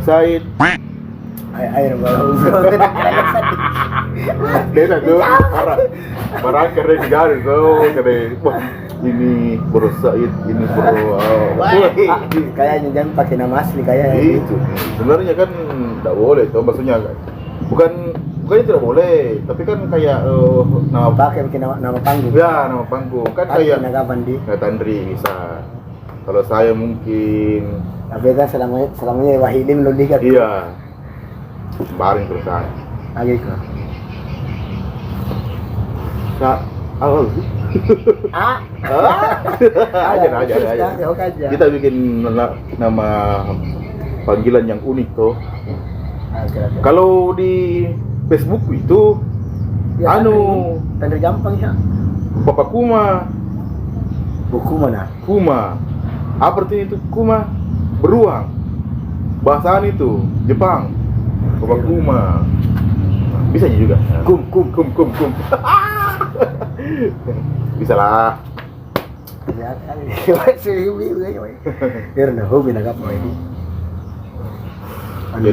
Said. Air baru. Dia tuh barang keren garis tuh keren. Wah, ini Bro Said, ini Bro. Kayaknya jangan pakai nama asli kayaknya. Itu. Sebenarnya kan enggak boleh tuh, maksudnya bukannya tidak boleh, tapi kan kayak nama Pakai bikin nama panggung. ya, nama panggung kan kayak Nagabandi. Tandri bisa. Kalau saya mungkin Tapi kan selamanya Wahidin lo lihat. iya. Baring terus saya. Lagi ke. Awal sih. Aja. Kita bikin nama panggilan yang unik tuh. Kalau di Facebook itu ya, Tandri gampang ya. Bapak Kuma. Buku mana? Kuma. Apa artinya itu Kuma? Beruang. Bahasaan itu Jepang. Bapak Kuma. Bisa juga. Kum. Bisa lah. Biar dah hobi nak apa ini.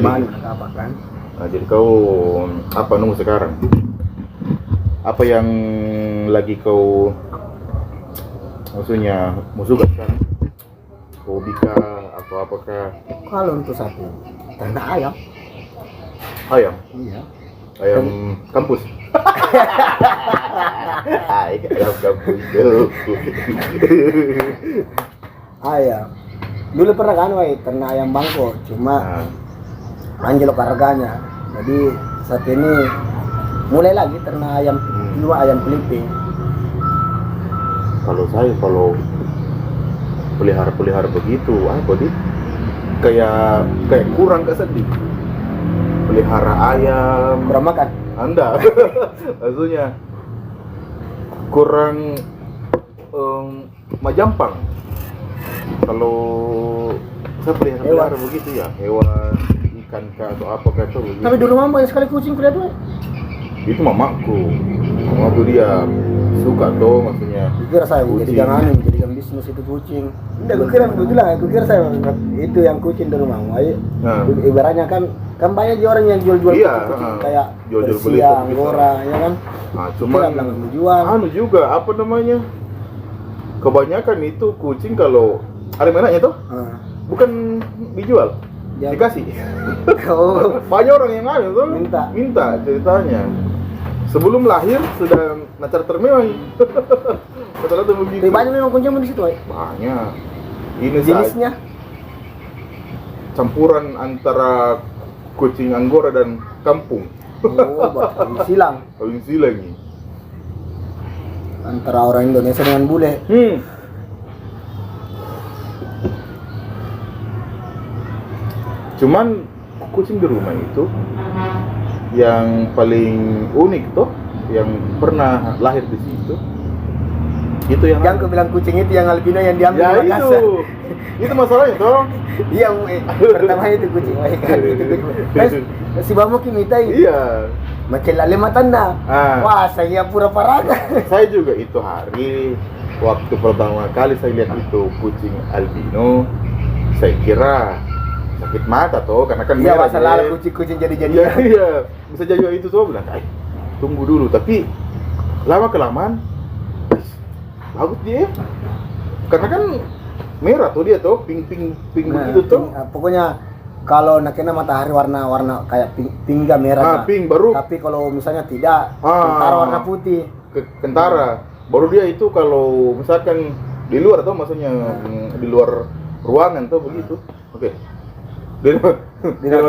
Mana nak apa kan? Nah, jadi kau apa nunggu sekarang? Apa yang lagi kau maksudnya musuh kan? Hobi kah atau apakah? Kalau untuk satu ternak ayam. Ayam. Iya. Ayam kampus. Ayam kampus itu. Ayam. Dulu pernah kan ternak ayam bangko, cuma anjlok harganya. Jadi saat ini mulai lagi ternak ayam dua ayam peliping. Kalau saya pelihara begitu apa sih? Kayak kurang kesedih. Pelihara ayam Kurang makan. Anda maksudnya kurang majampang. Kalau saya pelihara begitu ya, hewan ikan kah atau apa kah itu begitu. Tapi dulu mama sekali kucing kuliah dua. Itu mamaku dia suka tuh maksudnya. Kira saya menjadikan bisnis itu kucing. Enggak, gue kira saya itu yang kucing di rumah. Ibaratnya kan banyak orang yang jual kucing kayak jual beli Anggora ya kan. Nah, cuman jual. Juga apa namanya? Kebanyakan itu kucing kalau ada menaknya tuh. Bukan dijual. Dikasih. Banyak orang yang ada tuh minta ceritanya. Sebelum lahir sudah nacar termewah. Rata-rata begitu. Banyak memang kucing di situ, Banyak. Ini jenisnya campuran antara kucing Anggora dan kampung. Kawin silang. Kawin silang ini. Antara orang Indonesia dengan bule. Cuman kucing di rumah itu yang paling unik tuh, yang pernah lahir di situ. Itu yang aku bilang kucing itu yang albino yang diambil ya Makassar. Itu masalahnya toh. Iya, pertama itu kucing kan itu kucing. Si Bamo kimita itu. Iya. Macam lale matanda. Wah, saya pura paraga. Saya juga itu hari waktu pertama kali saya lihat itu kucing albino, saya kira sakit mata toh, karena kan iya, masalah kucing-kucing jadi-jadian. Iya, bisa jadi itu tuh bilang, tunggu dulu, tapi lama kelamaan bagus dia, karena kan merah tuh dia tuh, pink begitu tuh. Pokoknya kalau nakena matahari warna kayak pink merah. Pink baru. Tapi kalau misalnya tidak, kentara warna putih. Kentara. Baru dia itu kalau misalkan di luar tuh, maksudnya di luar ruangan tuh begitu. Oke. Di rumah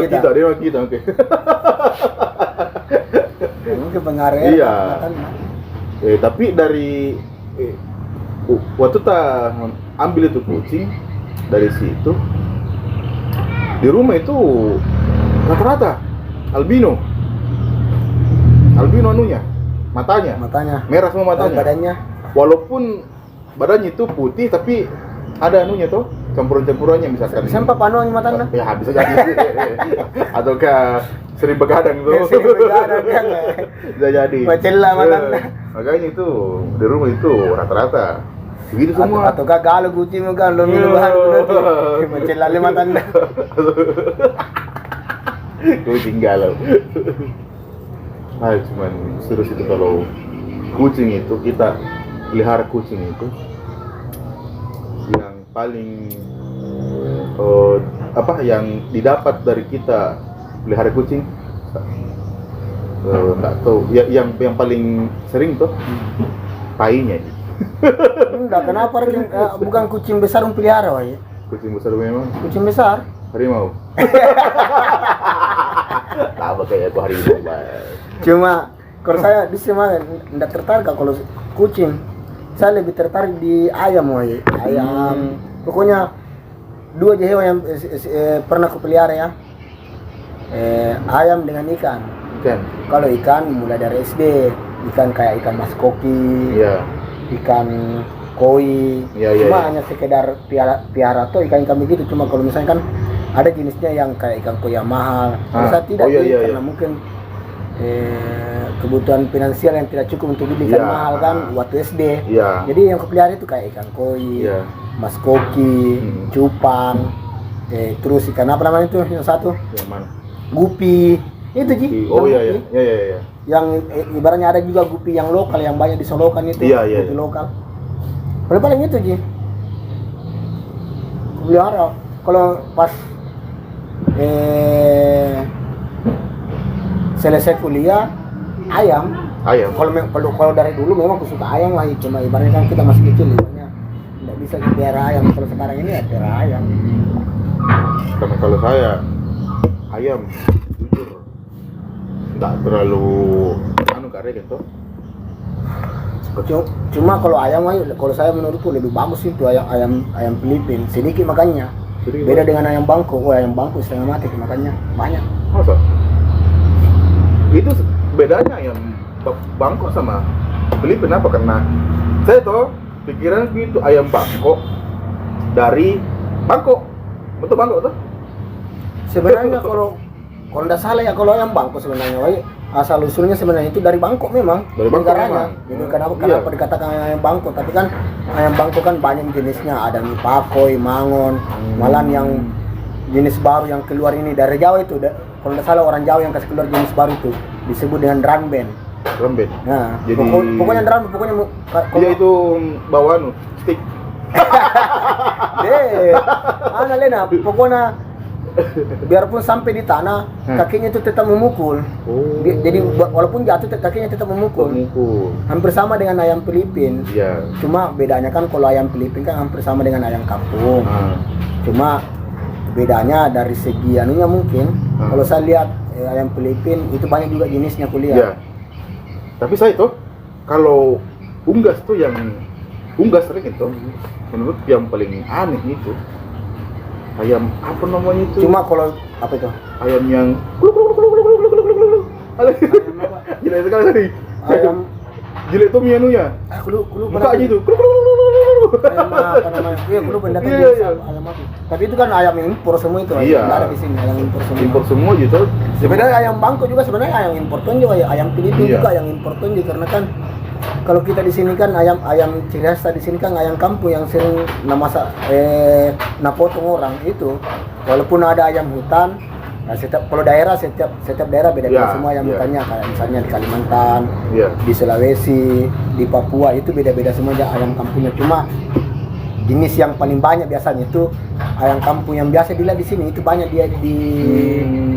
kita, oke. Mungkin pengaruh. Iya. Tapi dari waktu tak ambil itu kucing dari situ, di rumah itu rata-rata albino anunya, matanya merah semua matanya, badannya walaupun badannya itu putih tapi ada anunya tuh campuran-campurannya, misalkan sampai panuan matanya ya bisa jadi ataukah sering begadang tuh bisa jadi macella matanya. Makanya itu di rumah itu rata-rata begitu semua. Ataukah kalau kucing kan lo minum bahan macella matanya. Kucing galau. Cuman serius itu kalau kucing itu kita pelihara kucing itu yang paling yang didapat dari kita pelihara kucing nggak tahu ya, yang paling sering tuh tainya. Enggak, kenapa bukan kucing besar pelihara, ya? Kucing besar memang. Kucing besar? Harimau. Apa kayak aku harimau, Cuma kalau saya di sini enggak tertarik kalau kucing. Saya lebih tertarik di ayam, woy. Ayam. Pokoknya dua hewan yang pernah aku pelihara ya. Ayam dengan ikan. Ikan. Kalau ikan mulai dari SD, ikan kayak ikan mas koki. Iya. Ikan koi. Cuma hanya sekedar piara tuh ikan-ikan begitu. Cuma kalau misalnya kan ada jenisnya yang kayak ikan koi yang mahal. Saya tidak karena mungkin kebutuhan finansial yang tidak cukup untuk beli ikan mahal kan waktu SD. Jadi yang kupelihara itu kayak ikan koi, mas koki, cupang, terus ikan apa namanya itu yang satu? Yang mana? Gupi. Itu Ji. Iya. Yang ibaratnya ada juga gupi yang lokal yang banyak di Solokan itu. Gupi lokal. Paling itu Ji. Kupelihara kalau pas selesai kuliah ayam. Kalau dari dulu memang aku suka ayam lah, cuma ibaratnya kan kita masih kecil, ibaratnya nggak bisa pelihara ayam. Kalau sekarang ini ya pelihara ayam. Karena kalau saya ayam jujur nggak terlalu karek gitu. Cuma kalau ayam, kalau saya menurutku lebih bagus itu ayam Filipin, sedikit makannya. Beda dengan ayam Bangkok. Ayam Bangkok setengah mati makannya banyak. Masa? Itu bedanya ayam Bangkok sama Filipina apa? Karena saya tuh pikiran itu ayam Bangkok dari Bangkok, betul Bangkok tuh? Sebenarnya kalau nggak salah ya, kalau ayam Bangkok sebenarnya asal usulnya sebenarnya itu dari Bangkok memang. Dari Bangkok memang. Jadi kenapa dikatakan ayam Bangkok? Tapi kan ayam Bangkok kan banyak jenisnya, ada Mipakoi, Mangon, malah yang jenis baru yang keluar ini dari Jawa itu. Kalau nggak salah orang Jawa yang kasih keluar jenis baru itu disebut dengan drum-band. Nah, jadi pokoknya drum, pokoknya dia itu bawaan stick. Lena, pokoknya biarpun sampai di tanah kakinya itu tetap memukul. Jadi walaupun jatuh kakinya tetap memukul. Hampir sama dengan ayam Filipin. Cuma bedanya kan kalau ayam Filipin kan hampir sama dengan ayam kampung. Cuma bedanya dari segi anunya mungkin. Kalau saya lihat ayam Filipin itu banyak juga jenisnya kuliah. Tapi saya itu kalau unggas tuh yang unggas sering itu menurut yang paling aneh itu ayam apa namanya itu? Cuma kalau apa itu? Ayam yang gila sekali tadi. Ayam jilid tuh mianunya. Buka aja itu. Ayam apa namanya? Iya, aku lupa ayam apa. Tapi itu kan ayam impor semua itu. Enggak ada di sini ayam impor semua. Impor semua gitu. Sebenarnya ayam Bangkok juga sebenarnya ayam impor juga, ayam Filipin juga yang impor juga, karena kan kalau kita di sini kan ayam ciri khas di sini kan ayam kampung yang sering potong orang itu. Walaupun ada ayam hutan, kalau daerah setiap daerah beda-beda semua ayam hutannya, kayak misalnya di Kalimantan, di Sulawesi, di Papua itu beda-beda semua ayam kampungnya. Cuma jenis yang paling banyak biasanya itu ayam kampung yang biasa dilihat di sini itu banyak dia di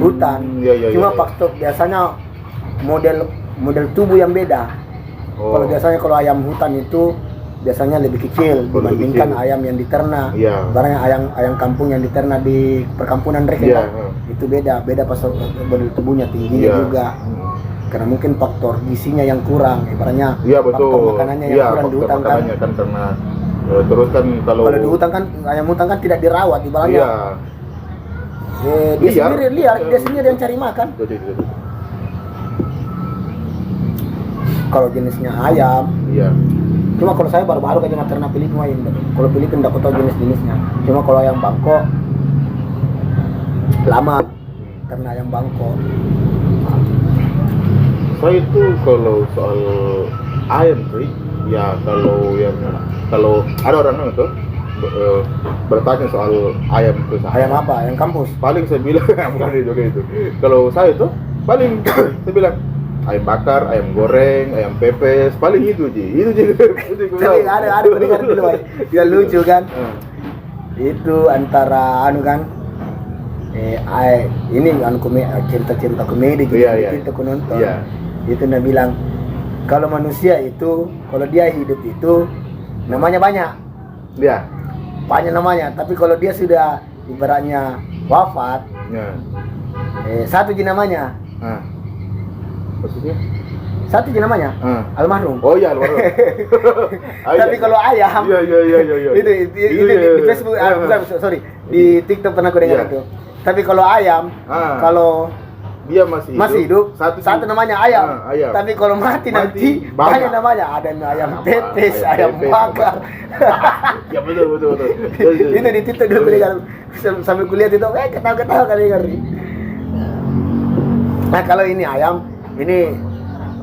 hutan. Cuma faktor biasanya model tubuh yang beda. Kalau biasanya kalau ayam hutan itu biasanya lebih kecil dibandingkan ayam yang diternak. Barangnya ayam kampung yang diternak di perkampungan mereka itu beda pas model tubuhnya tingginya juga. Karena mungkin faktor gizinya yang kurang, ibaratnya faktor makanannya yang kurang di hutan kan. Karena terus kan kalau di hutan kan ayam hutan kan tidak dirawat, ibaratnya dia sendiri liar, dia sendiri yang cari makan. Kalau jenisnya ayam, cuma kalau saya baru-baru aja ternak Filipin ayam. Kalau Filipin tidak tahu jenis-jenisnya. Cuma kalau ayam Bangkok lama ternak ayam Bangkok. Saya itu kalau soal ayam sih, ya kalau ada orang itu bertanya soal ayam ke saya. Ayam apa? Ayam kampus? Paling saya bilang bukan itu gitu. Kalau saya tuh paling saya bilang ayam bakar, ayam goreng, ayam pepes, paling itu Ji. Tapi ada pendengar dulu, Pak. Dia lucu kan. Itu antara anu kan ini anu cerita komedi gitu. Kita nonton. Iya. Itu dia bilang kalau manusia itu kalau dia hidup itu namanya banyak. Iya. Banyak namanya, tapi kalau dia sudah ibaratnya wafat, satu je namanya. Maksudnya? Satu je namanya. Almarhum. Oh iya, almarhum. Tapi kalau ayam, iya. itu di Facebook, bukan, sorry, di TikTok pernah aku dengar itu. Tapi kalau ayam, kalau dia masih hidup satu namanya ayam. Tapi kalau mati nanti banyak namanya. Ada ayam pepes, ayam bakar. Ya betul. Itu di TikTok dulu kan sambil kuliah itu, ketawa kali ngeri. Nah kalau ini ayam, ini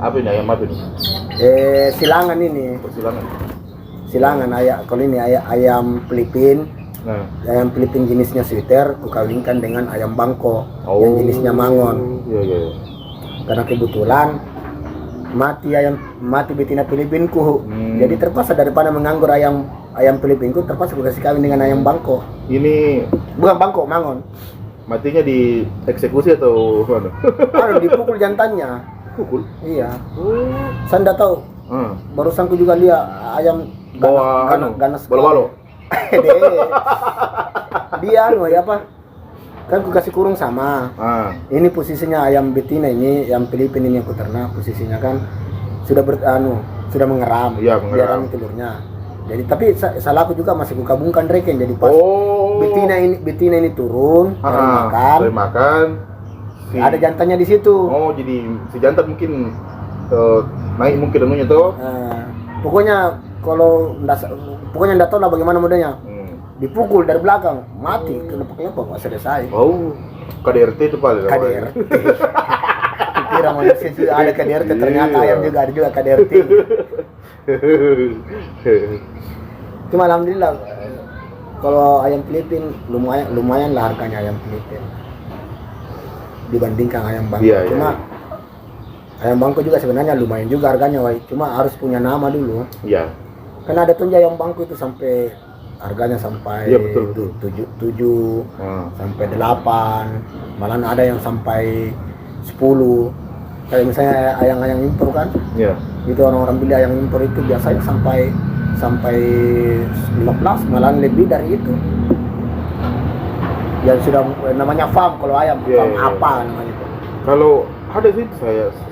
apa ini ayam apa ini? Silangan ini. Silangan ayam. Kalau ini ayam Filipin. Ayam Filipin jenisnya sweater, kukawinkan dengan ayam Bangko yang jenisnya mangon. Iya. Karena kebetulan mati betina Filipinku. Jadi terpaksa daripada menganggur ayam Filipinku, terpaksa aku kasih kawin dengan ayam Bangko. Ini bukan Bangko, mangon. Matinya dieksekusi atau mana? Dipukul jantannya. Pukul? Iya. Saya enggak tahu. Barusan ku juga lihat ayam ganas balo-balo. Dia apa? Kan ku kasih kurung sama. Ini posisinya ayam betina ini, ayam Filipin ini aku ternak, posisinya kan sudah sudah mengeram. Iya, mengeram telurnya. Jadi tapi salah aku juga masih ku kabungkan reken, jadi pas betina ini turun dari makan. Ada jantannya di situ. Oh, jadi si jantan mungkin naik mungkin anunya tuh. Pokoknya enggak tahu lah bagaimana modenya. Dipukul dari belakang, mati, kelepek-kelepek, nggak selesai. Oh, KDRT itu paling. KDRT. Kira manusia juga ada KDRT, ternyata ayam juga ada juga KDRT. Cuma alhamdulillah, kalau ayam Filipin lumayan lah harganya ayam Filipin dibandingkan ayam Bangko. Cuma ayam Bangko juga sebenarnya lumayan juga harganya, cuma harus punya nama dulu. Iya. Karena ada tuh ayam Bangko itu sampai harganya sampai 7 sampai 8, malah ada yang sampai 10. Kayak misalnya ayam impor kan, itu orang-orang beli ayam impor itu biasanya sampai 15, malah lebih dari itu. Yang sudah namanya farm, kalau ayam farm apa namanya itu. Kalau ada sih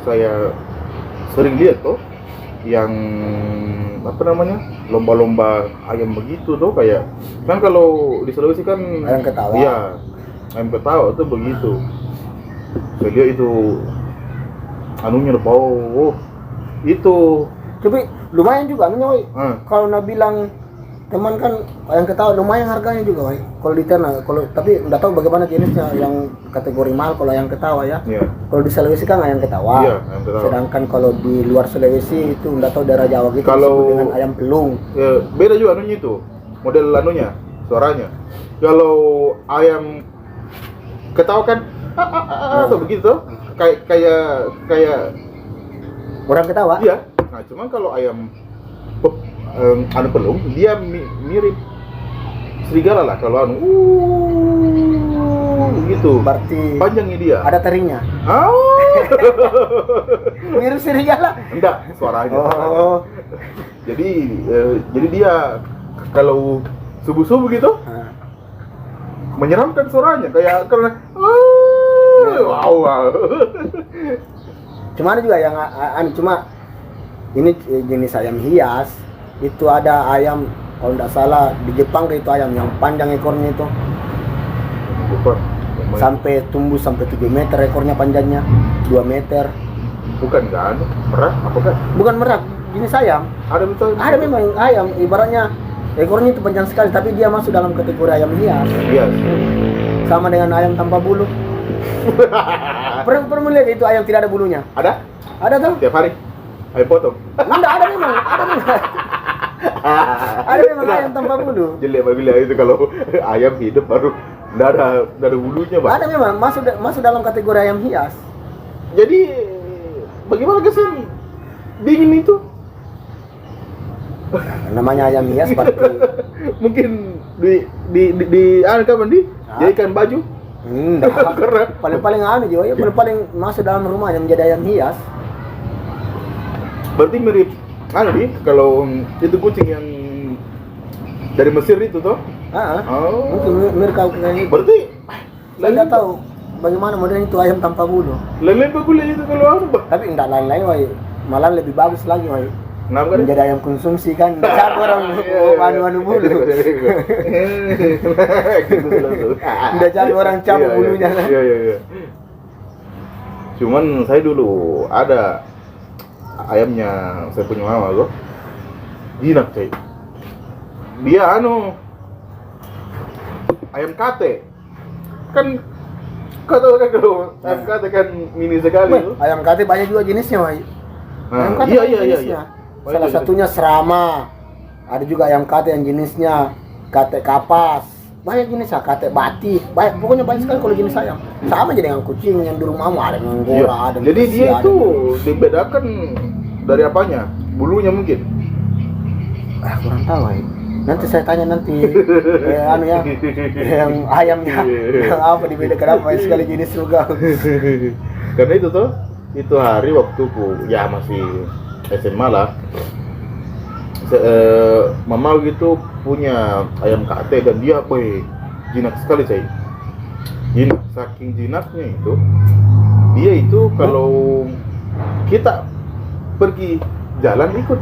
saya sering lihat tuh yang apa namanya lomba-lomba ayam begitu tuh, kayak kan kalau di Sulawesi kan ayam ketawa. Iya, ayam ketawa tuh begitu. Saya lihat itu anunya bau itu. Tapi lumayan juga anunya, kalau nak bilang teman kan ayam ketawa lumayan harganya juga, kalau di ternak. Tapi enggak tahu bagaimana jenisnya yang kategori mahal kalau ayam ketawa ya. Kalau di Sulawesi kan ayam ketawa. Ayam ketawa. Sedangkan kalau di luar Sulawesi itu enggak tahu daerah Jawa gitu kalau dengan ayam pelung. Beda juga anunya itu. Model anunya, suaranya. Kalau ayam ketawa kan tuh begitu tuh. Kayak orang ketawa. Iya. Nah, cuman kalau ayam anu pelung dia mirip serigala lah kalau anu gitu. Berarti panjangnya dia ada taringnya. Mirip serigala. Enggak, suaranya. Jadi dia kalau subuh-subuh gitu menyeramkan suaranya kayak karena wow. Cuma ada juga yang cuma ini jenis ayam hias. Itu ada ayam, kalau tidak salah di Jepang itu ayam yang panjang ekornya itu sampai tumbuh sampai 7 meter ekornya, panjangnya 2 meter. Bukan kan? Merak apa kan? Bukan merak, jenis ayam. Ada betul. Ada memang ayam, ibaratnya ekornya itu panjang sekali, tapi dia masuk dalam kategori ayam hias. Iya. Sama dengan ayam tanpa bulu. Pernah lihat itu ayam tidak ada bulunya? Ada? Ada tuh. Tiap hari. Ayam potong. Enggak, ada memang. Ada memang memang ayam tanpa bulu. Jelek bilang itu kalau ayam hidup baru nggak ada bulunya, Bang. Ada memang masuk dalam kategori ayam hias. Jadi bagaimana ke sini? Dingin itu. Namanya ayam hias berarti Mungkin di kapan jadikan baju? enggak. Karena Paling anu juga ya, paling masuk dalam rumahnya menjadi ayam hias. berarti mirip kalau itu kucing yang dari Mesir itu toh? Oh. Mungkin mirip kayak itu. Berarti Saya nggak tahu bagaimana modelnya itu ayam tanpa bulu. lain bagusnya itu kalau Bang. Tapi enggak lain-lain, woi. Malah lebih bagus lagi, woi. Kenapa kan? Menjadi ayam konsumsi kan. Siapa orang anu bulu. Udah cari orang cabut bulunya kan. Iya. Cuman saya dulu ada ayamnya saya punya mama loh. Jinak, coy. Dia ayam kate. Kan kalau ayam kate kan mini sekali tuh. Ayam kate banyak juga jenisnya, woi. Ayam kate Iya. jenisnya. Salah satunya serama. Ada juga ayam kate yang jenisnya kate kapas. Banyak jenisnya, kate batik. Pokoknya banyak sekali kalau jenis ayam. Sama aja dengan kucing yang di rumahmu, ada yang Anggora, ada yang Jadi Persia, dia ada itu dibedakan dari apanya? Bulunya mungkin. kurang tahu, woi. Nanti saya tanya yang ayamnya yang apa dibedakan apa sekali jenis juga. Karena itu hari waktuku ya masih SMA lah. Mama gitu punya ayam kate dan dia jinak sekali, saya. Saking jinaknya itu, dia itu kalau kita pergi jalan ikut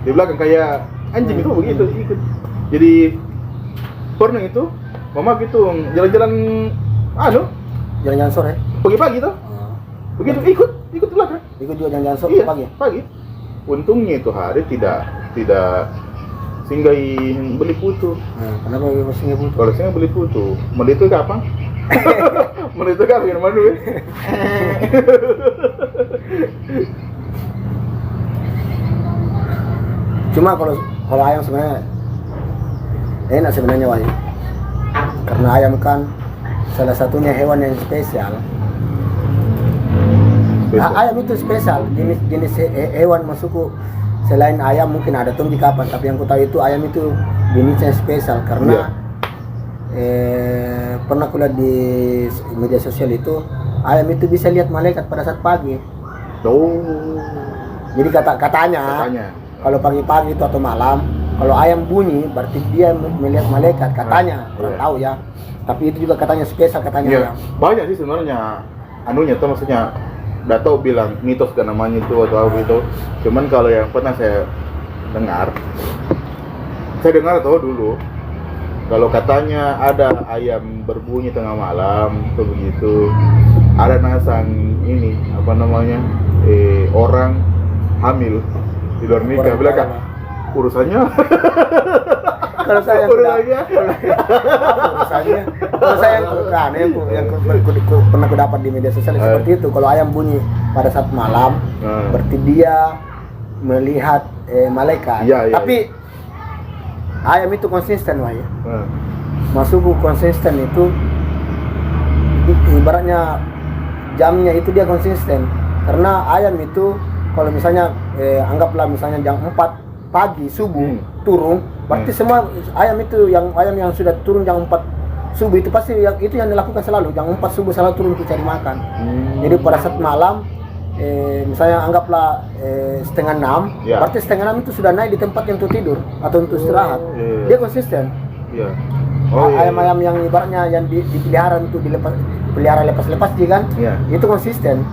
di belakang kayak anjing itu begitu ikut. Jadi pernah itu mama gitu jalan-jalan Jalan-jalan sore. pagi-pagi tuh begitu ikut di belakang. Ikut juga jalan-jalan sore Iya, pagi. Untungnya itu hari tidak singgahi beli putu. Kenapa masih nggak butuh? Kalau saya beli putu, beli itu kapan? Beli itu kapan yang mana? Cuma kalau ayam sebenarnya enak sebenarnya, woi. Karena ayam kan salah satunya hewan yang spesial. Ayam itu spesial, jenis hewan masukku. Selain ayam mungkin ada tonggi kapan, tapi yang ku tahu itu ayam itu jenisnya spesial karena pernah kulihat di media sosial itu ayam itu bisa lihat malaikat pada saat pagi. Jadi katanya kalau pagi-pagi itu atau malam, kalau ayam bunyi berarti dia melihat malaikat katanya. Kurang tahu ya. Tapi itu juga katanya spesial katanya. Banyak sih sebenarnya tuh maksudnya. Nggak tahu bilang mitos kan namanya itu atau apa itu. Cuman kalau yang pernah saya dengar tahu dulu kalau katanya ada ayam berbunyi tengah malam tuh begitu, ada nasang orang hamil di luar nikah belakang urusannya. Kalau saya yang pernah aku dapat di media sosial seperti itu. Kalau ayam bunyi pada saat malam, berarti dia melihat malaikat. Tapi ayam itu konsisten, wah ya. Masukku konsisten itu ibaratnya jamnya itu dia konsisten. Karena ayam itu kalau misalnya anggaplah misalnya jam 4 pagi subuh turun, berarti semua ayam yang sudah turun jam 4 subuh itu pasti itu yang dilakukan selalu jam 4 subuh selalu turun untuk cari makan. Jadi pada saat malam misalnya anggaplah 5:30, berarti 5:30 itu sudah naik di tempat yang untuk tidur atau untuk istirahat. Dia konsisten. Ayam-ayam yang ibaratnya yang dipelihara untuk pelihara lepas-lepas juga kan, itu konsisten.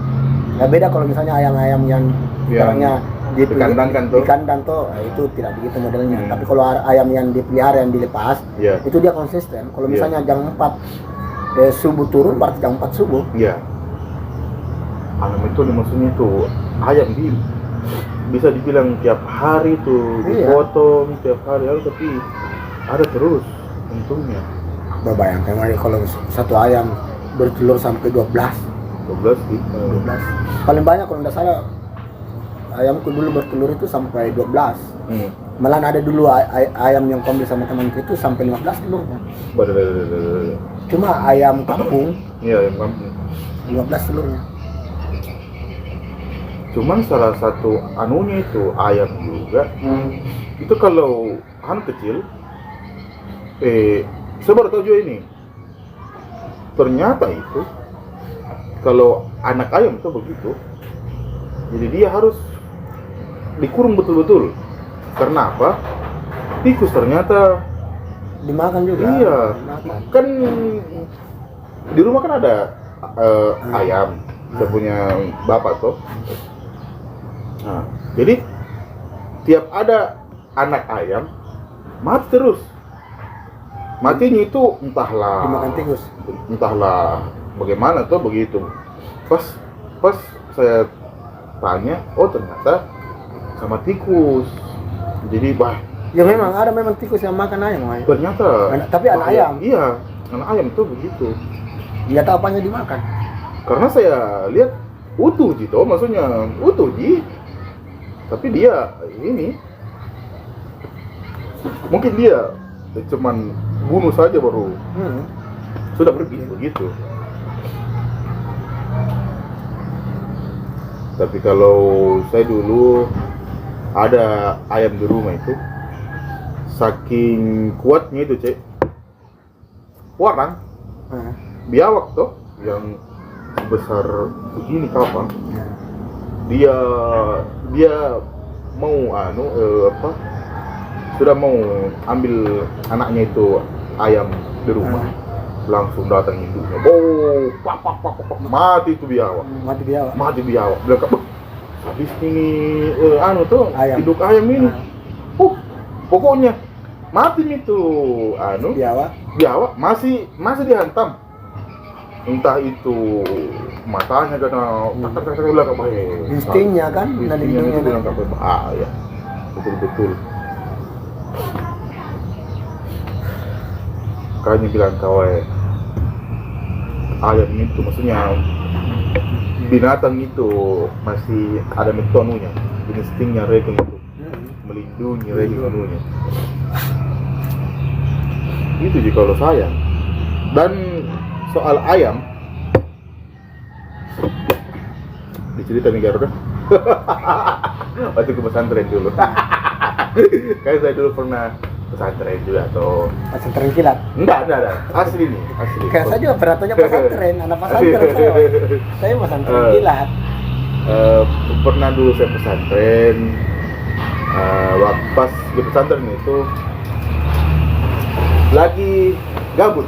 Nah, beda kalau misalnya ayam-ayam yang ibaratnya di kandang tuh itu tidak begitu modelnya. Tapi kalau ayam yang dipelihara yang dilepas, itu dia konsisten. Kalau misalnya jam 4 subuh turun, berarti jam 4 subuh. Ayam itu maksudnya itu ayam bisa dibilang tiap hari tuh dipotong tiap hari, tapi ada terus untungnya. Bayangkan aja kalau satu ayam bertelur sampai 12. Paling banyak kalau tidak salah ayamku dulu bertelur itu sampai 12. Malah ada dulu ayam yang kau beli sama temanku itu sampai 15 telurnya. Cuma ayam kampung. Iya, ayam kampung. 15 telurnya. Cuman salah satu anunya itu ayam juga. Itu kalau kecil, saya baru tahu juga ini. Ternyata itu kalau anak ayam itu begitu, jadi dia harus dikurung betul-betul. Karena apa? Tikus ternyata dimakan juga. Iya. Dimakan. Kan di rumah kan ada ayam. Saya punya bapak tuh. Nah, jadi tiap ada anak ayam mati terus. Matinya itu entahlah Dimakan tikus. Entahlah bagaimana tuh begitu. Pas saya tanya, oh ternyata sama tikus. Jadi ya memang tikus yang makan ayam, Mai. ternyata Tapi anak ayam. Iya, anak ayam itu begitu. Nggak tahu apanya dimakan. Karena saya lihat utuh gitu, maksudnya utuh ji. Tapi dia ini mungkin dia cuman bunuh saja baru sudah pergi begitu. Tapi kalau saya dulu ada ayam di rumah itu, saking kuatnya itu cek, warang biawak tuh yang besar begini kapang, dia mau sudah mau ambil anaknya itu ayam di rumah, langsung datang induknya, mati itu biawak. Mati biawak. Bilang, habis ini ayam. induk ayam ini. Pokoknya mati itu biawak masih dihantam. Entah itu matanya karena bilang instingnya kan, instingnya bilang bahaya. Betul. Kayaknya bilang ayam itu maksudnya binatang itu masih ada metonunya, instingnya reking untuk melindungi reking anunya. Itu sih kalau saya. Dan soal ayam dicerita nih Garuda. Waktu ke pesantren dulu. Kayak saya dulu pernah pesantren juga atau pesantren kilat. Enggak. Asli. Kayak saya juga pernah tanya pesantren, anak pesantren saya. Saya pesantren kilat. Pernah dulu saya pesantren. Pas di pesantren itu lagi gabut.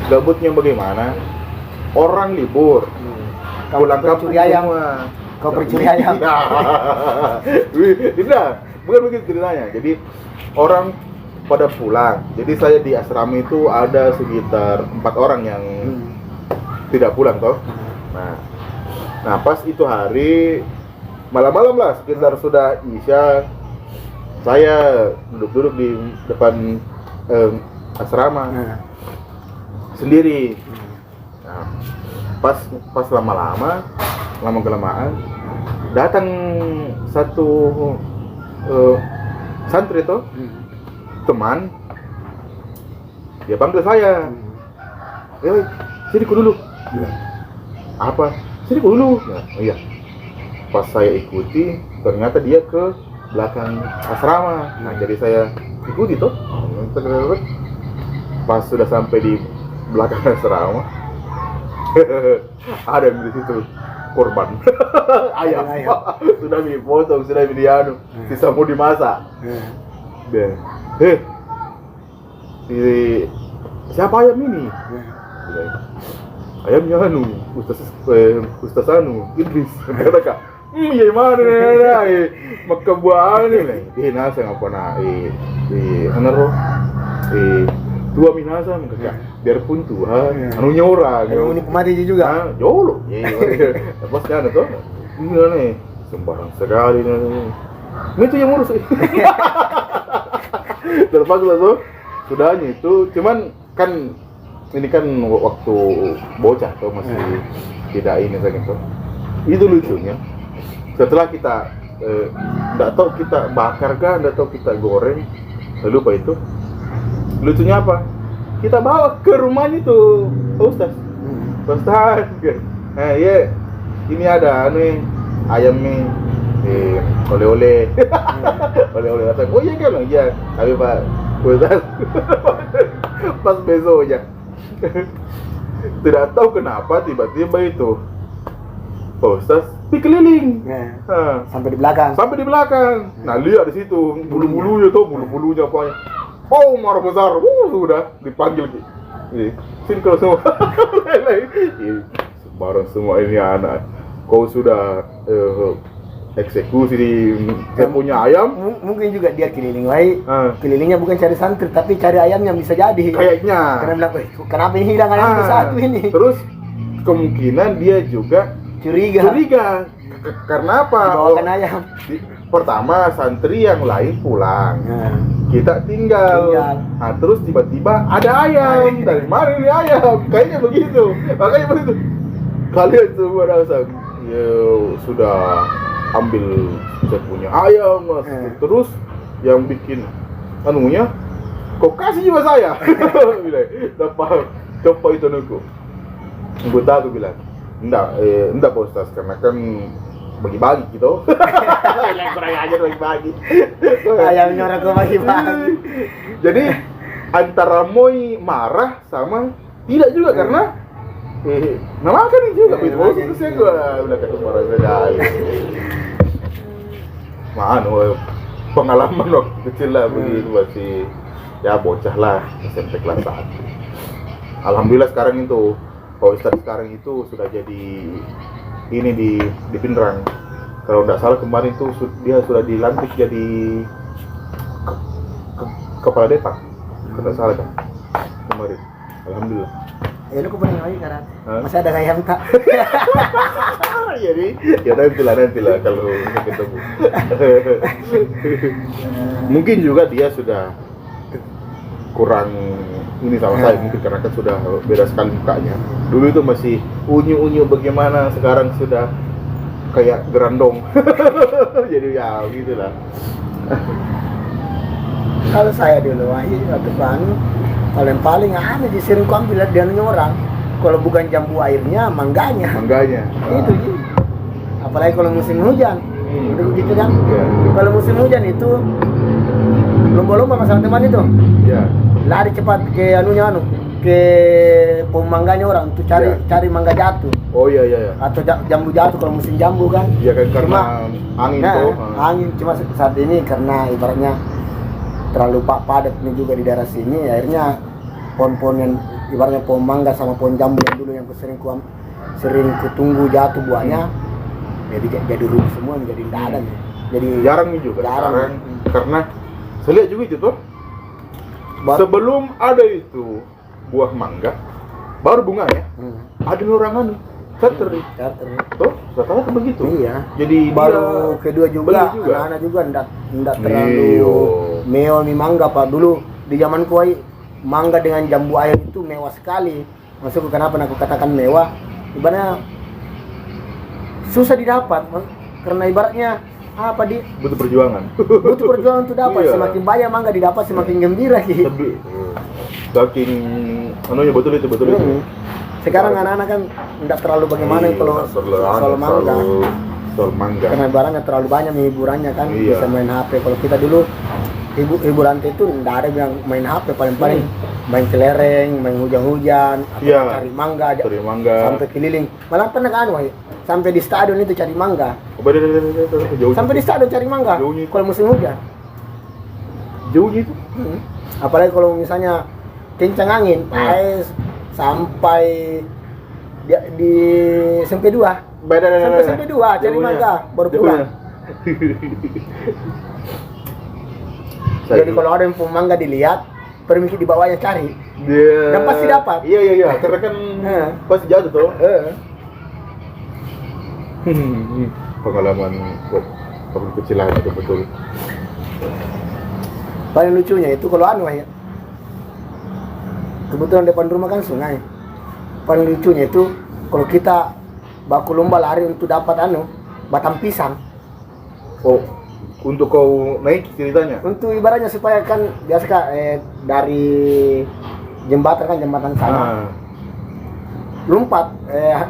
Gabutnya bagaimana? Orang libur. Pulang kampung semua. Kau percuri ayam. Tidak, bukan begitu ceritanya. Jadi orang pada pulang. Jadi saya di asrama itu ada sekitar 4 orang yang tidak pulang toh. Nah pas itu hari malam-malam lah, sekitar sudah isya, saya duduk di depan asrama sendiri. Nah, pas lama kelamaan datang satu santri itu teman, dia panggil saya, sini ku dulu. Apa? Sini ku dulu. Iya. Pas saya ikuti, ternyata dia ke belakang asrama. Nah, jadi saya ikuti tuh. Pas sudah sampai di belakang asrama, ada yang di situ korban ayam. Sudah dipotong, sudah dianu, sisa mau dimasak. Siapa ayam ini? Ayamnya Ustaz Idris. Kata iya mana maka buah ini nasa ngapa anaro dua minasa maka biarpun Tuhan anunya orang nikmati juga jolo pas kan itu ini sembarang sekali itu yang urus terpaksa tuh sudahnya itu cuman kan ini kan waktu bocah tuh masih tidak ini saja tuh. Itu lucunya setelah kita nggak tahu kita bakar kah, nggak tahu kita goreng. Lalu apa itu? Lucunya apa? Kita bawa ke rumahnya tuh, Ustaz. Ustaz, ya, ini ada nih ayam nih, oleh-oleh, oleh-oleh. Oh iya kan, iya. Tapi Pak Ustaz, pas besoknya, tidak tahu kenapa tiba-tiba itu, Pak Ustaz, pergi keliling, sampai di belakang. Sampai di belakang. Nah lihat di situ bulu-bulunya tuh, bulu-bulunya apa ya? Oh marah besar, sudah dipanggil. Sini kalau semua, barang semua ini anak. Kau sudah eksekusi di punya ayam. Mungkin juga dia keliling lagi. Kelilingnya bukan cari santri, tapi cari ayamnya bisa jadi. Kayaknya. Karena kenapa ini hilang ayam satu ini? Terus kemungkinan dia juga curiga. Karena apa? Bawakan ayam. Pertama santri yang lain pulang. Kita tinggal. Nah, terus tiba-tiba ada ayam. Dari mana ini ayam? Kayaknya begitu. Makanya begitu. Kalian semua rasa sudah ambil saya punya ayam, Mas. Terus yang bikin anunya kok kasih juga saya. Bilang, dapat coba itu nuku. Anggota aku bilang, enggak Pak Ustaz, karena kan bagi-bagi gitu. Kurang ajar bagi-bagi. Ayamnya orang kau bagi-bagi. Jadi antara Moy marah sama tidak juga karena nama kan juga itu saya gua udah ketemu orang beda. Pengalaman waktu kecil lah begitu masih ya bocah lah SMP kelas 1. Alhamdulillah sekarang itu Pak Ustadz sekarang itu sudah jadi ini di Pindrang. Kalau tidak salah kemarin itu dia sudah dilantik jadi kepala desa. Kalau tidak salah kan kemarin. Alhamdulillah. Lu kebening lagi sekarang. Masih ada ayam tak? Jadi ya nanti lah kalau ketemu. Mungkin juga dia sudah kurang ini sama saya mungkin karena kan sudah beda sekali mukanya. Dulu itu masih unyu-unyu bagaimana, sekarang sudah kayak gerandong. Jadi ya gitulah. Kalau saya dulu waktu paling aneh disering ku ambil dia orang. Kalau bukan jambu airnya, mangganya. Itu sih. Apalagi kalau musim hujan. Udah gitu kan. Kalau musim hujan itu lomba-lomba sama teman itu. Lari cepat ke ke pohon mangganya orang tuh cari mangga jatuh. Oh iya. Atau jambu jatuh kalau musim jambu kan. Iya kan karena angin tuh. Angin cuma saat ini karena ibaratnya terlalu padat ini juga di daerah sini, akhirnya pohon-pohon yang ibaratnya pohon mangga sama pohon jambu yang dulu yang sering kutunggu jatuh buahnya, jadi rubuh semua, menjadi tidak ada nih. Jadi jarang juga. Karena saya lihat juga itu tuh. Sebelum ada itu buah mangga, baru bunga ya. Ada orang charter. Tuh, rata-rata begitu. Iya. Jadi baru kedua juga, anak-anak juga enggak terlalu mewah nih mangga Pak. Dulu di zaman kuai mangga dengan jambu air itu mewah sekali. Maksudku kenapa aku katakan mewah? Ibaratnya susah didapat, karena ibaratnya apa butuh perjuangan. Butuh perjuangan untuk dapat. Semakin banyak mangga didapat semakin gembira gitu. Saking betul itu. Sekarang anak-anak kan tidak terlalu bagaimana kalau soal mangga. Karena barangnya terlalu banyak hiburannya kan, bisa main HP. Kalau kita dulu hiburan itu tidak ada yang main HP, paling main kelereng, main hujan-hujan, atau cari mangga sampai keliling. Malah pernah kan sampai di stadion itu cari mangga. Sampai di stadion cari mangga kalau musim hujan. Jauhnya itu. Apalagi kalau misalnya kencang angin, sampai di SMP 2. Sampai SMP 2 cari mangga baru pulang. Jadi kalau ada yang mangga dilihat, permisi di bawahnya cari. Dan pasti dapat. Iya, karena kan pasti jatuh tuh. Pengalaman waktu kecilan itu betul. Paling lucunya itu kalau kebetulan depan rumah kan sungai. Paling lucunya itu kalau kita baku lomba lari untuk dapat batang pisang. Oh, untuk kau naik ceritanya? Untuk ibaratnya supaya kan biasa Kak, dari jembatan sana. Lompat,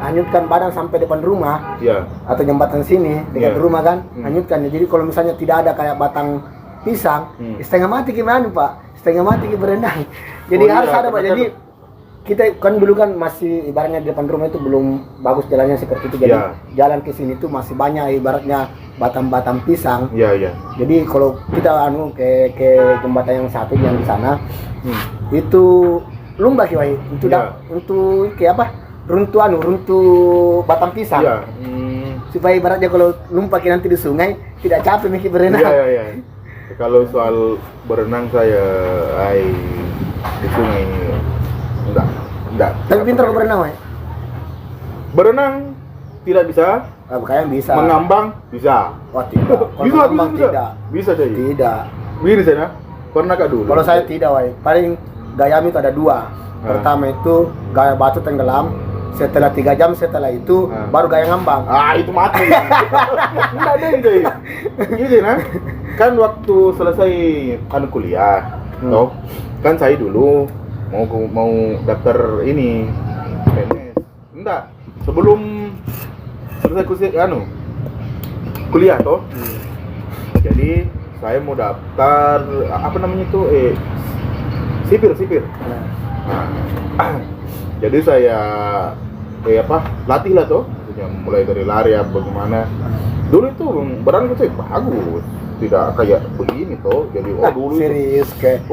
hanyutkan badan sampai depan rumah. Iya. Atau jembatan sini dekat rumah kan, hanyutkan. Jadi kalau misalnya tidak ada kayak batang pisang, setengah mati gimana Pak? Setengah mati berenang. Jadi harus ada Pak. Jadi kita kan dulu kan masih ibaratnya di depan rumah itu belum bagus jalannya seperti itu. Jadi jalan ke sini tuh masih banyak ibaratnya batang-batang pisang. Iya. Jadi kalau kita ke jembatan yang satu yang di sana, itu lumba kiwai untuk kayak apa? Runtuh batang pisang. Iya. Supaya ibaratnya kalau lumpak nanti di sungai tidak capek mikir berenang. Iya. Kalau soal berenang saya di sungai enggak. Tapi pintar kau berenang, Wai? Berenang tidak bisa. Kayaknya bisa. Mengambang bisa. Wah, tidak. Kalau mengambang tidak. Bisa jadi. Tidak. Begini saya. Pernah Kak dulu. Kalau saya tidak, Wai. Paling gaya itu ada dua. Pertama itu gaya batu tenggelam. Setelah 3 jam setelah itu baru gaya ngambang. Itu mati. Enggak ada itu. Gitu nah. Kan waktu selesai kuliah, toh kan saya dulu mau daftar ini PNS. Enggak. Sebelum selesai kuliah toh. Jadi saya mau daftar apa namanya itu sipir. Nah, jadi saya latih lah tuh, mulai dari lari bagaimana. Dulu itu berenang saya bagus, tidak kayak begini tuh. Jadi dulu serius kayak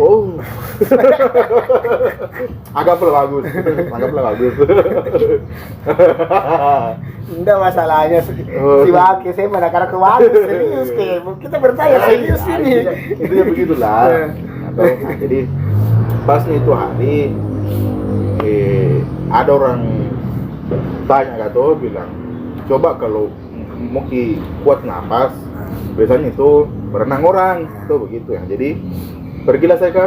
anggaplah bagus. Enggak masalahnya si Waki saya mana karena bagus serius kayak kita bertanya serius ini. Itu ya begitulah. Jadi pas itu hari ada orang tanya tuh bilang, coba kalau mau kuat napas, biasanya itu berenang orang tuh begitu ya. Jadi pergilah saya ke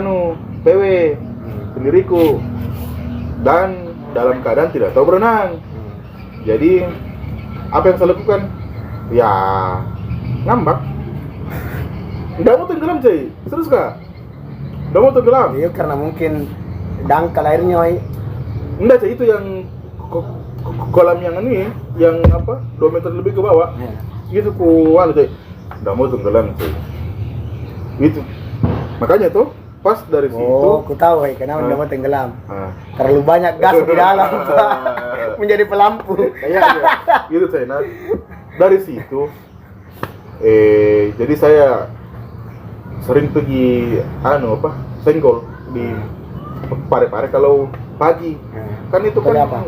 PW sendiriku dan dalam keadaan tidak tahu berenang. Jadi apa yang saya lakukan? Ya ngambak. Nggak mau tenggelam cuy, serius Kak? Nggak mau tenggelam? Iya karena mungkin dangkal airnya, Wai. Enggak sih, itu yang kolam yang ini, yang 2 meter lebih ke bawah. Gitu kuat sih. Enggak mau tenggelam sih. Gitu. Makanya tuh pas dari situ. Oh, aku tahu kenapa enggak mau tenggelam. Terlalu banyak gas di dalam, Pak. Menjadi pelampu. Iya. Gitu saya. Nah, dari situ jadi saya sering pergi senggol di pare-pare kalau pagi. Kan itu kan apa?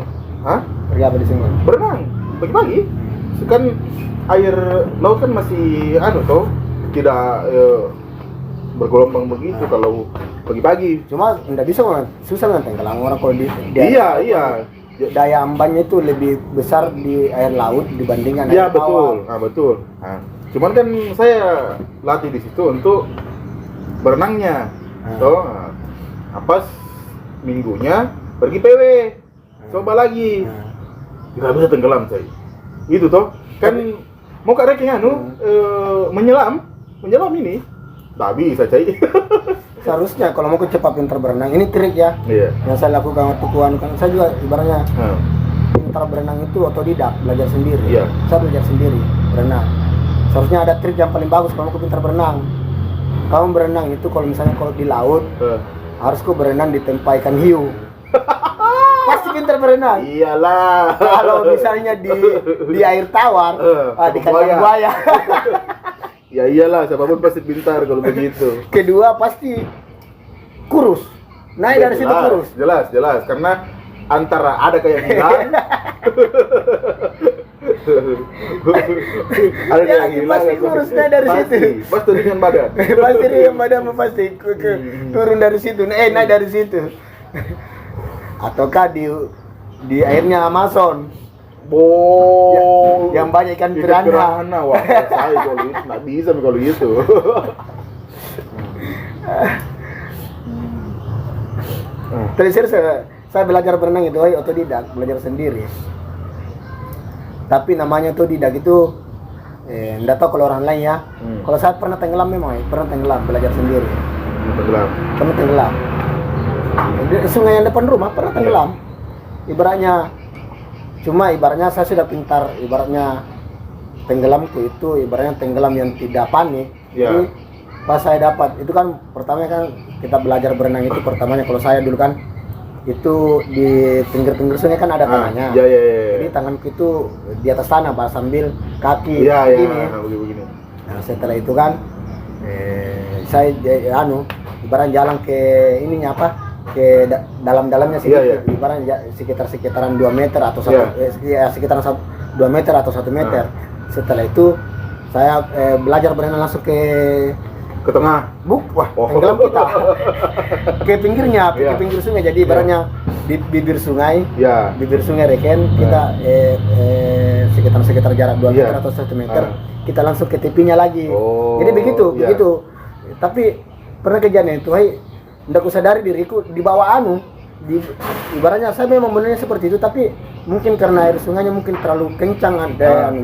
Pergi apa di sini? Berenang pagi-pagi. Kan air laut kan masih tidak bergelombang begitu kalau pagi-pagi. Cuma enggak bisa susah kan tenggelam orang kalau di Iya. Daya ambannya itu lebih besar di air laut dibandingkan air tawar. Iya betul. Nah, cuman kan saya latih di situ untuk berenangnya. Pas minggunya pergi PW, coba lagi, nggak bisa tenggelam saya. Itu toh kan mau Kak Reki menyelam ini, tak bisa cai. Seharusnya kalau mau cepat pintar berenang, ini trik ya. Iya. Yang saya lakukan waktu kan saya juga ibaratnya pintar berenang itu otodidak, belajar sendiri. Iya. Saya belajar sendiri berenang. Seharusnya ada trik yang paling bagus kalau mau pintar berenang. Kamu berenang itu kalau misalnya kalau di laut harus kau berenang di tempat ikan hiu. Pasti pintar berenang. Iyalah. Kalau misalnya di air tawar, di kandang buaya. Ya iyalah, siapapun pasti pintar kalau begitu. Kedua pasti kurus. Naik dari situ kurus. Jelas, karena antara ada kayak hilang. Ada yang hilang pasti kurus naik dari situ. Pasti dengan badan. Pasti dengan badan pasti turun dari situ. Naik dari situ. Ataukah di airnya Amazon. Yang banyak ikan piranha. Wah, saya kalau itu nggak bisa kalau itu. Terus saya belajar berenang itu otodidak, belajar sendiri. Tapi namanya otodidak itu Nggak tahu kalau orang lain ya. Kalau saya pernah tenggelam memang, pernah tenggelam, belajar sendiri. Tenggelam. Pernah tenggelam. Di sungai yang depan rumah pernah tenggelam. Ibaratnya, cuma ibaratnya saya sudah pintar, ibaratnya tenggelam itu ibaratnya tenggelam yang tidak panik. Jadi pas saya dapat, itu kan pertamanya kan kita belajar berenang itu pertamanya kalau saya dulu kan itu di pinggir-pinggir sungai kan ada tanahnya. Jadi tanganku itu di atas tanah Pak, sambil kaki begini. Nah, setelah itu kan saya ibarat jalan ke ininya apa? Ke dalam-dalamnya sih. Ibarat sekitaran 2 meter atau sekitaran 2 meter atau 1 meter. Setelah itu saya belajar berenang langsung ke tengah. Tenggelam kita. Ke pinggirnya, ke pinggir sungai. Jadi ibaratnya di bibir sungai. Bibir sungai Reken kita sekitar jarak 2 meter atau 1 meter. Kita langsung ke tepinya lagi. Jadi begitu. Tapi pernah kejadian itu, ndak usah dari diriku di bawah ibaratnya saya memang benernya seperti itu, tapi mungkin karena air sungainya mungkin terlalu kencang ada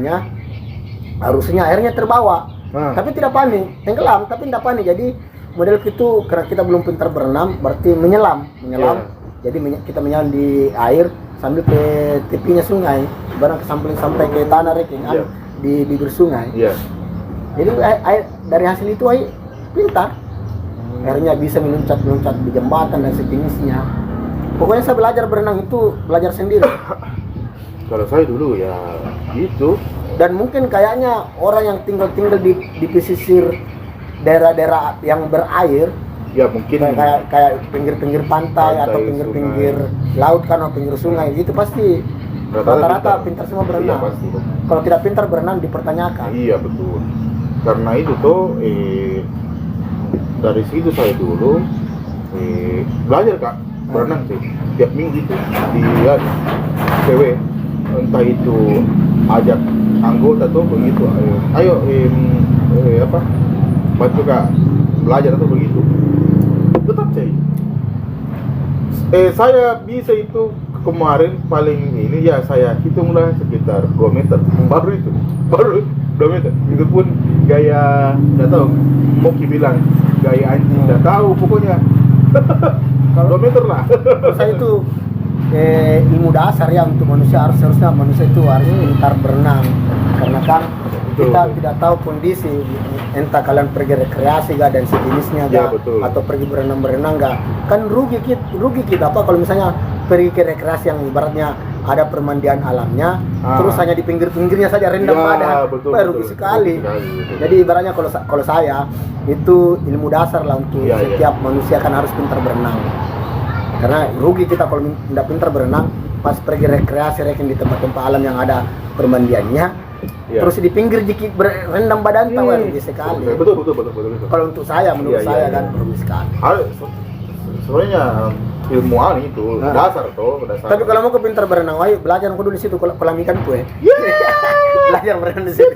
arusnya, airnya terbawa. Tapi tidak panik, tenggelam tapi tidak panik. Jadi model itu karena kita belum pintar berenang, berarti menyelam. Jadi kita menyelam di air sambil ke tepinya sungai, barang sampai ke tanah Reken di bibir sungai. Jadi dari hasil itu pintar. Akhirnya bisa meluncat di jembatan dan sejenisnya. Pokoknya saya belajar berenang itu belajar sendiri. Kalau saya dulu ya gitu. Dan mungkin kayaknya orang yang tinggal di pesisir daerah-daerah yang berair, ya mungkin kayak pinggir-pinggir pantai atau pinggir-pinggir laut kan, atau pinggir sungai, itu pasti rata-rata pintar semua berenang. Kalau tidak pintar berenang dipertanyakan. Iya betul. Karena itu tuh dari situ saya dulu belajar Kak berenang sih. Tiap minggu itu di PW, entah itu ajak anggota tuh begitu, ayo bantu Kak belajar atau begitu. Tetap saya bisa itu kemarin paling ini ya saya hitunglah sekitar 2 meter baru 2 meter. Itu pun gaya nggak tahu mau bilang gaya anjing nggak tahu pokoknya. 2 meter lah. Saya itu ilmu dasar ya untuk manusia, harusnya manusia itu harus pintar berenang, karena kan kita tidak tahu kondisi, entah kalian pergi rekreasi dan sejenisnya atau pergi berenang kan rugi kita apa kalau misalnya pergi ke rekreasi yang ibaratnya ada permandian alamnya terus hanya di pinggirnya saja rendam badan, rugi sekali. Jadi ibaratnya kalau saya itu ilmu dasar lah untuk setiap manusia kan harus pintar berenang. Karena rugi kita kalau tidak pintar berenang, pas pergi rekreasi di tempat-tempat alam yang ada permandiannya, terus di pinggir jiki rendam badan, tahu rugi sekali. Betul. Kalau untuk saya, menurut saya kan rugi sekali. Sebenarnya ilmuwan itu dasar tuh. Tapi kalau mau ke pintar berenang, ayo belajar aku dulu di situ kolam ikan kue. Belajar berenang di situ.